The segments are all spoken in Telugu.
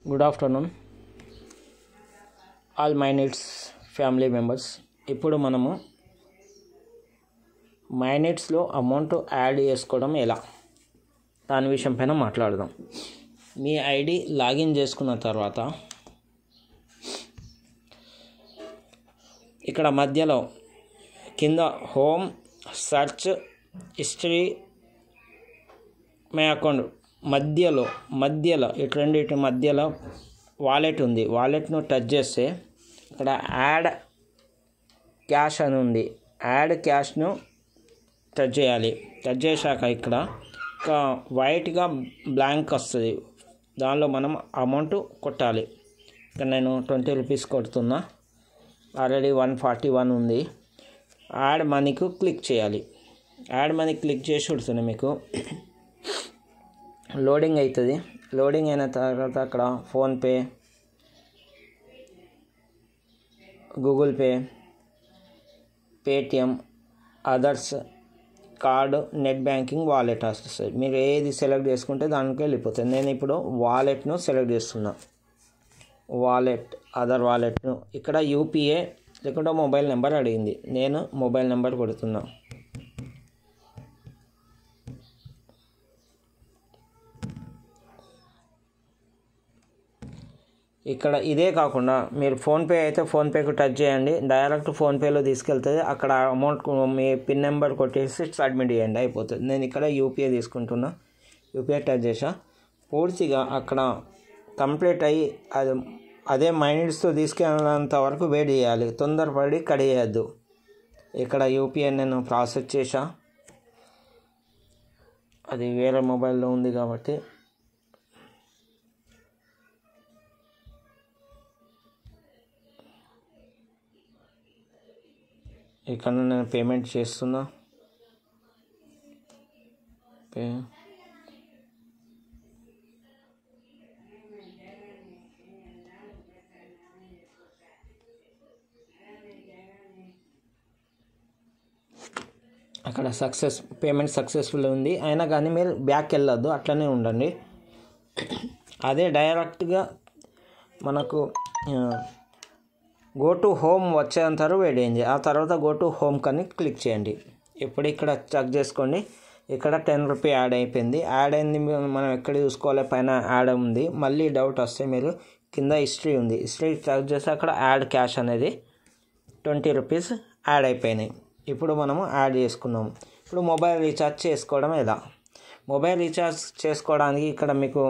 Good afternoon all my needs family members. ఇప్పుడు మనము మై నీడ్స్లో అమౌంట్ యాడ్ చేసుకోవడం ఎలా దాని విషయం పైన మాట్లాడదాం. మీ ఐడి లాగిన్ చేసుకున్న తర్వాత ఇక్కడ మధ్యలో కింద home, search, history, my account మధ్యలో ఇటు మధ్యలో వాలెట్ ఉంది. వాలెట్ను టచ్ చేస్తే ఇక్కడ యాడ్ క్యాష్ అని ఉంది. యాడ్ క్యాష్ను టచ్ చేయాలి. టచ్ చేశాక ఇక్కడ ఒక వైట్గా బ్లాంక్ వస్తుంది. దానిలో మనం అమౌంట్ కొట్టాలి. ఇక్కడ నేను 20 రూపీస్ కొడుతున్నా. ఆల్రెడీ 141 ఉంది. యాడ్ మనీకు క్లిక్ చేయాలి. యాడ్ మనీ క్లిక్ చేసి కొడుతుంది. మీకు లోడింగ్ అవుతుంది. లోడింగ్ అయిన తర్వాత అక్కడ PhonePe, Google pay, Paytm, others, card, net banking, wallet వస్తుంది. మీరు ఏది సెలెక్ట్ చేసుకుంటే దానికి వెళ్ళిపోతుంది. నేను ఇప్పుడు వాలెట్ను సెలెక్ట్ చేస్తున్నా. వాలెట్, అదర్ వాలెట్ను ఇక్కడ యూపీఏ లేకుంటే మొబైల్ నెంబర్ అడిగింది. నేను మొబైల్ నెంబర్ కొడుతున్నా. ఇక్కడ ఇదే కాకుండా మీరు ఫోన్పే అయితే ఫోన్పేకు టచ్ చేయండి. డైరెక్ట్ ఫోన్పేలో తీసుకెళ్తుంది. అక్కడ అమౌంట్ మీ పిన్ నెంబర్ కొట్టేసి సబ్మిట్ చేయండి, అయిపోతుంది. నేను ఇక్కడ యూపీఐ తీసుకుంటున్నా. యూపీఐ టచ్ చేసా. పూర్తిగా అక్కడ కంప్లీట్ అయ్యి అదే మైనిట్స్తో తీసుకెళ్ళేంత వరకు వెయిట్ చేయాలి. తొందరపడి కడిగేయద్దు. ఇక్కడ యూపీఐ నేను ప్రాసెస్ చేసా. అది వేరే మొబైల్లో ఉంది కాబట్టి ఇక్కడ నేను పేమెంట్ చేస్తున్నా. అక్కడ పేమెంట్ సక్సెస్ఫుల్ ఉంది. అయినా కానీ మీరు బ్యాక్ వెళ్ళొద్దు, అట్లనే ఉండండి. అదే డైరెక్ట్గా మనకు గో టు హోమ్ వచ్చేంతవరకు వెయిట్ చేయండి. ఆ తర్వాత గో టు హోమ్ కానీ క్లిక్ చేయండి. ఇప్పుడు ఇక్కడ చెక్ చేసుకోండి. ఇక్కడ 10 రూపీ యాడ్ అయిపోయింది. యాడ్ అయింది. మనం ఎక్కడ చూసుకోవాలి, పైన యాడ్ ఉంది. మళ్ళీ డౌట్ వస్తే మీరు కింద హిస్టరీ ఉంది. హిస్టరీ చెక్ చేస్తే అక్కడ యాడ్ క్యాష్ అనేది 20 రూపీస్ యాడ్ అయిపోయినాయి. ఇప్పుడు మనము యాడ్ చేసుకున్నాము. ఇప్పుడు మొబైల్ రీఛార్జ్ చేసుకోవడం ఎలా? మొబైల్ రీఛార్జ్ చేసుకోవడానికి ఇక్కడ మీకు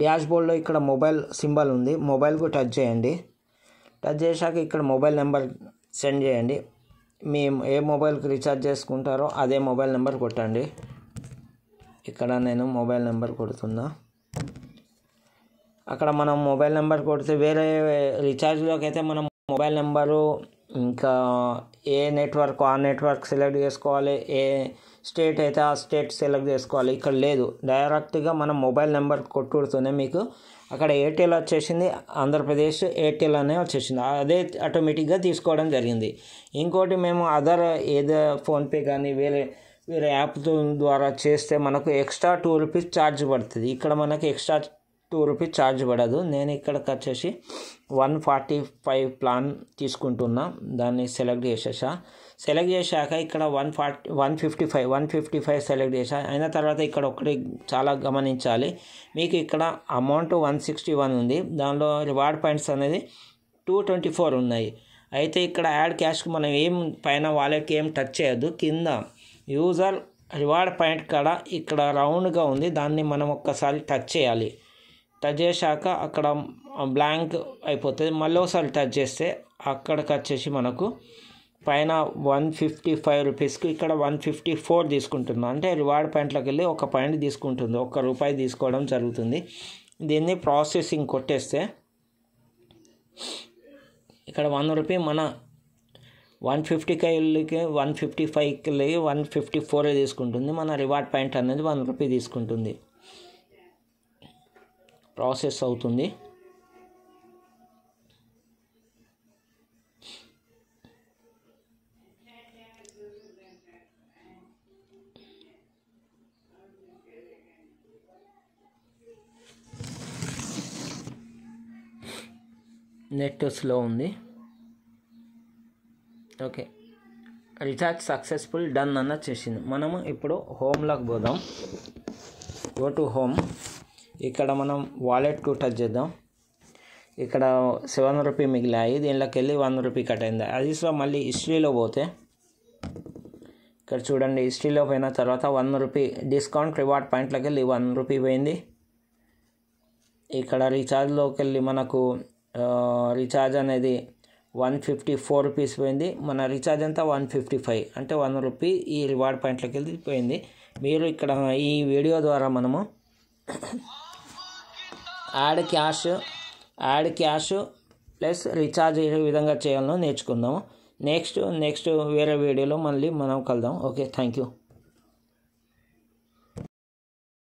డాష్ బోర్డ్లో ఇక్కడ మొబైల్ సింబల్ ఉంది. మొబైల్కు టచ్ చేయండి. టచ్ చేశాక ఇక్కడ మొబైల్ నెంబర్ సెండ్ చేయండి. మీ ఏ మొబైల్కి రీఛార్జ్ చేసుకుంటారో అదే మొబైల్ నెంబర్ కొట్టండి. ఇక్కడ నేను మొబైల్ నెంబర్ కొడుతున్నా. అక్కడ మనం మొబైల్ నెంబర్ కొడితే వేరే రీఛార్జ్లోకి అయితే మనం మొబైల్ నెంబరు ఇంకా ఏ నెట్వర్క్ ఆ నెట్వర్క్ సెలెక్ట్ చేసుకోవాలి. ఏ స్టేట్ అయితే ఆ స్టేట్ సెలెక్ట్ చేసుకోవాలి. ఇక్కడ లేదు. డైరెక్ట్గా మనం మొబైల్ నెంబర్ కొట్టుడుతూనే మీకు అక్కడ ఎయిర్టెల్ వచ్చేసింది. ఆంధ్రప్రదేశ్ ఎయిర్టెల్ అనే వచ్చేసింది. అదే ఆటోమేటిక్గా తీసుకోవడం జరిగింది. ఇంకోటి మేము అదర్ ఏదో ఫోన్పే కానీ వేరే యాప్ ద్వారా చేస్తే మనకు ఎక్స్ట్రా 2 రూపీస్ ఛార్జ్ పడుతుంది. ఇక్కడ మనకి ఎక్స్ట్రా 2 రూపీస్ ఛార్జ్ పడదు. నేను ఇక్కడికి వచ్చేసి 145 ప్లాన్ తీసుకుంటున్నా. దాన్ని సెలెక్ట్ చేసేసా. సెలెక్ట్ చేశాక ఇక్కడ 155 సెలెక్ట్ చేసా. అయిన తర్వాత ఇక్కడ ఒకటి చాలా గమనించాలి. మీకు ఇక్కడ అమౌంట్ 161 ఉంది. దానిలో రివార్డ్ పాయింట్స్ అనేది 224 ఉన్నాయి. అయితే ఇక్కడ యాడ్ క్యాష్కి మనం ఏం పైన వాలెట్కి ఏం టచ్ చేయొద్దు. కింద యూజర్ రివార్డ్ పాయింట్ కాడ ఇక్కడ రౌండ్గా ఉంది. దాన్ని మనం ఒక్కసారి టచ్ చేయాలి. టచ్ చేశాక అక్కడ బ్లాంక్ అయిపోతుంది. మళ్ళీ ఒకసారి టచ్ చేస్తే అక్కడికి వచ్చేసి మనకు పైన 155 రూపీస్కి ఇక్కడ 154 తీసుకుంటున్నాం. అంటే రివార్డ్ పాయింట్లోకి వెళ్ళి 1 పాయింట్ తీసుకుంటుంది. 1 రూపాయి తీసుకోవడం జరుగుతుంది. దీన్ని ప్రాసెసింగ్ కొట్టేస్తే ఇక్కడ 1 రూపీ మన 150కి 155కి 154 తీసుకుంటుంది. మన రివార్డ్ పాయింట్ అనేది 1 రూపీ తీసుకుంటుంది. ప్రాసెస్ అవుతుంది. నెట్ స్లో ఉంది. ఓకే, రీఛార్జ్ సక్సెస్ఫుల్ డన్ అన్న చేసింది. మనము ఇప్పుడు హోమ్లోకి పోదాం. Go to home. ఇక్కడ మనం వాలెట్కు టచ్ చేద్దాం. ఇక్కడ 7 రూపీ మిగిలాయి, దీనిలోకి వెళ్ళి 1 రూపీ కట్ అయింది. అది సో మళ్ళీ హిస్టరీలో పోతే ఇక్కడ చూడండి, హిస్టరీలో పోయిన తర్వాత 1 రూపీ డిస్కౌంట్ రివార్డ్ పాయింట్లోకి వెళ్ళి 1 రూపీ పోయింది. ఇక్కడ రీఛార్జ్లోకి వెళ్ళి మనకు రీఛార్జ్ అనేది 154 రూపీస్ పోయింది. మన రీఛార్జ్ అంతా 155, అంటే 1 రూపీ ఈ రివార్డ్ పాయింట్లోకి వెళ్ళి పోయింది. మీరు ఇక్కడ ఈ వీడియో ద్వారా మనము యాడ్ క్యాష్ ప్లస్ రీఛార్జ్ ఏ విధంగా చేయాలో నేర్చుకుందాము. నెక్స్ట్ వేరే వీడియోలో మళ్ళీ మనం కలుద్దాం. Okay, thank you.